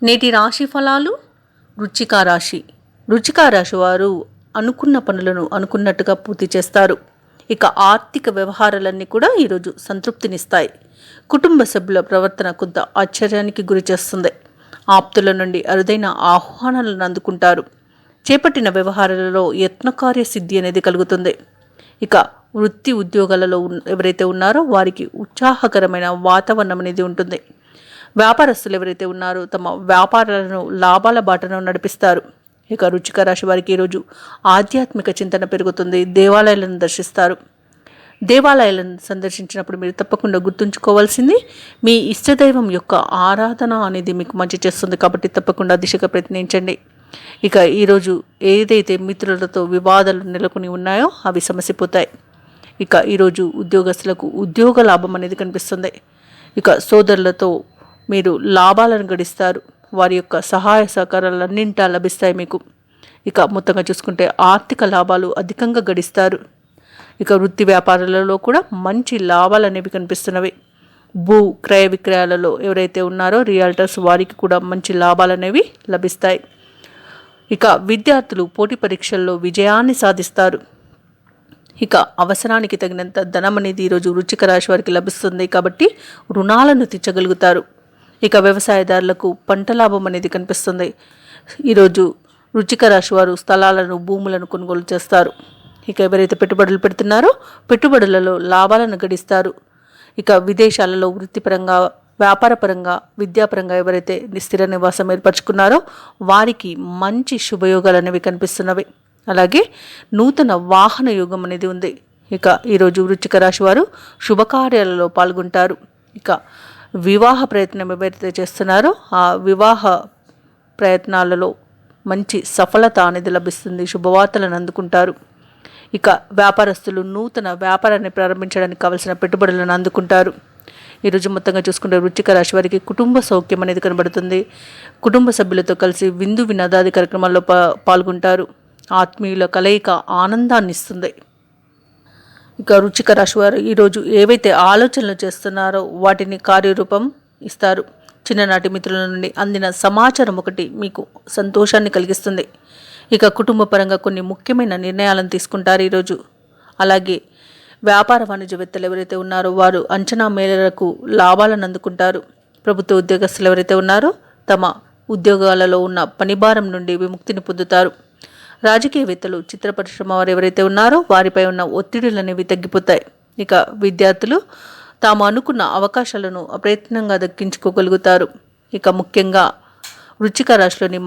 నేటి రాశి ఫలాలు. వృశ్చిక రాశి. వృశ్చిక రాశి వారు అనుకున్న పనులను అనుకున్నట్టుగా పూర్తి చేస్తారు. ఇక ఆర్థిక వ్యవహారాలన్నీ కూడా ఈరోజు సంతృప్తినిస్తాయి. కుటుంబ సభ్యుల ప్రవర్తన కొంత ఆశ్చర్యానికి గురి చేస్తుంది. ఆప్తుల నుండి అరుదైన ఆహ్వానాలను అందుకుంటారు. చేపట్టిన వ్యవహారాలలో యత్నకార్య సిద్ధి అనేది కలుగుతుంది. ఇక వృత్తి ఉద్యోగాలలో ఎవరైతే ఉన్నారో వారికి ఉత్సాహకరమైన వాతావరణం అనేది ఉంటుంది. వ్యాపారస్తులు ఎవరైతే ఉన్నారో తమ వ్యాపారాలను లాభాల బాటను నడిపిస్తారు. ఇక వృశ్చిక రాశి వారికి ఈరోజు ఆధ్యాత్మిక చింతన పెరుగుతుంది. దేవాలయాలను దర్శిస్తారు. దేవాలయాలను సందర్శించినప్పుడు మీరు తప్పకుండా గుర్తుంచుకోవాల్సింది మీ ఇష్టదైవం యొక్క ఆరాధన అనేది మీకు మంచి చేస్తుంది. కాబట్టి తప్పకుండా దిశగా ప్రయత్నించండి. ఇక ఈరోజు ఏదైతే మిత్రులతో వివాదాలు నెలకొని ఉన్నాయో అవి సమసిపోతాయి. ఇక ఈరోజు ఉద్యోగస్తులకు ఉద్యోగ లాభం అనేది కనిపిస్తుంది. ఇక సోదరులతో మీరు లాభాలను గడిస్తారు. వారి యొక్క సహాయ సహకారాలన్నింటా లభిస్తాయి మీకు. ఇక మొత్తంగా చూసుకుంటే ఆర్థిక లాభాలు అధికంగా గడిస్తారు. ఇక వృత్తి వ్యాపారాలలో కూడా మంచి లాభాలు అనేవి కనిపిస్తున్నవి. భూ క్రయ విక్రయాలలో ఎవరైతే ఉన్నారో రియల్టర్స్ వారికి కూడా మంచి లాభాలు అనేవి లభిస్తాయి. ఇక విద్యార్థులు పోటీ పరీక్షల్లో విజయాన్ని సాధిస్తారు. ఇక అవసరానికి తగినంత ధనం అనేది ఈరోజు వృశ్చిక రాశి వారికి లభిస్తుంది. కాబట్టి రుణాలను తీర్చగలుగుతారు. ఇక వ్యవసాయదారులకు పంట లాభం అనేది కనిపిస్తుంది. ఈరోజు వృశ్చిక రాశి వారు స్థలాలను భూములను కొనుగోలు చేస్తారు. ఇక ఎవరైతే పెట్టుబడులు పెడుతున్నారో పెట్టుబడులలో లాభాలను గడిస్తారు. ఇక విదేశాలలో వృత్తిపరంగా వ్యాపారపరంగా విద్యాపరంగా ఎవరైతే స్థిర నివాసం ఏర్పరచుకున్నారో వారికి మంచి శుభయోగాలు అనేవి కనిపిస్తున్నవి. అలాగే నూతన వాహన యోగం అనేది ఉంది. ఇక ఈరోజు వృశ్చిక రాశి వారు శుభకార్యాలలో పాల్గొంటారు. ఇక వివాహ ప్రయత్నం ఎవరైతే చేస్తున్నారో ఆ వివాహ ప్రయత్నాలలో మంచి సఫలత అనేది లభిస్తుంది. శుభవార్తలను అందుకుంటారు. ఇక వ్యాపారస్తులు నూతన వ్యాపారాన్ని ప్రారంభించడానికి కావలసిన పెట్టుబడులను అందుకుంటారు. ఈరోజు మొత్తంగా చూసుకుంటే వృశ్చిక రాశి వారికి కుటుంబ సౌఖ్యం అనేది కనబడుతుంది. కుటుంబ సభ్యులతో కలిసి విందు వినోదాది కార్యక్రమాల్లో పాల్గొంటారు. ఆత్మీయుల కలయిక ఆనందాన్ని ఇస్తుంది. ఇక వృశ్చిక రాశి వారు ఈరోజు ఏవైతే ఆలోచనలు చేస్తున్నారో వాటిని కార్యరూపం ఇస్తారు. చిన్ననాటి మిత్రుల నుండి అందిన సమాచారం ఒకటి మీకు సంతోషాన్ని కలిగిస్తుంది. ఇక కుటుంబ పరంగా కొన్ని ముఖ్యమైన నిర్ణయాలను తీసుకుంటారు ఈరోజు. అలాగే వ్యాపార వాణిజ్యవేత్తలు ఎవరైతే ఉన్నారో వారు అంచనా మేరకు లాభాలను అందుకుంటారు. ప్రభుత్వ ఉద్యోగస్తులు ఎవరైతే ఉన్నారో తమ ఉద్యోగాలలో ఉన్న పనిభారం నుండి విముక్తిని పొందుతారు. రాజకీయవేత్తలు చిత్ర పరిశ్రమ వారు ఎవరైతే ఉన్నారో వారిపై ఉన్న ఒత్తిడులు అనేవి తగ్గిపోతాయి. ఇక విద్యార్థులు తాము అనుకున్న అవకాశాలను అప్రయత్నంగా దక్కించుకోగలుగుతారు. ఇక ముఖ్యంగా వృశ్చిక రాశిలోని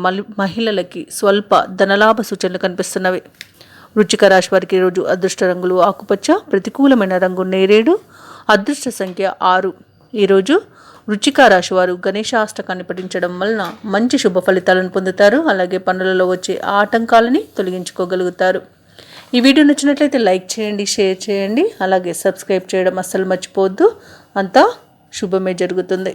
మహిళలకి స్వల్ప ధనలాభ సూచనలు కనిపిస్తున్నవి. వృశ్చిక రాశి వారికి ఈరోజు అదృష్ట రంగులు ఆకుపచ్చ, ప్రతికూలమైన రంగు నేరేడు, అదృష్ట సంఖ్య 6. ఈరోజు వృశ్చిక రాశి వారు గణేశాష్టకాన్ని పఠించడం వలన మంచి శుభ ఫలితాలను పొందుతారు. అలాగే పనులలో వచ్చే ఆటంకాలని తొలగించుకోగలుగుతారు. ఈ వీడియో నచ్చినట్లయితే లైక్ చేయండి, షేర్ చేయండి, అలాగే సబ్స్క్రైబ్ చేయడం అస్సలు మర్చిపోవద్దు. అంతా శుభమే జరుగుతుంది.